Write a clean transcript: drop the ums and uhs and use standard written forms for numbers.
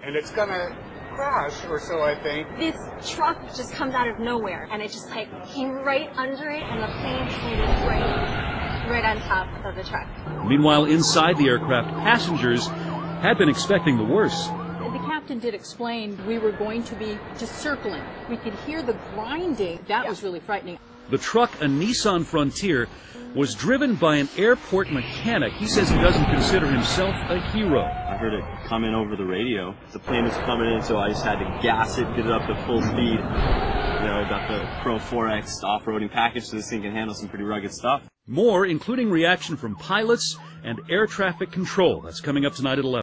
and it's gonna crash, or so I think. This truck just comes out of nowhere, and it just like came right under it, and the plane landed right on top of the truck. Meanwhile, inside the aircraft, passengers had been expecting the worst. The captain did explain we were going to be just circling. We could hear the grinding. That was really frightening. The truck, a Nissan Frontier, was driven by an airport mechanic. He says he doesn't consider himself a hero. I heard it come in over the radio. The plane was coming in, so I just had to gas it, get it up to full speed. You know, I got the Pro 4X off-roading package, so this thing can handle some pretty rugged stuff. More, including reaction from pilots and air traffic control. That's coming up tonight at 11.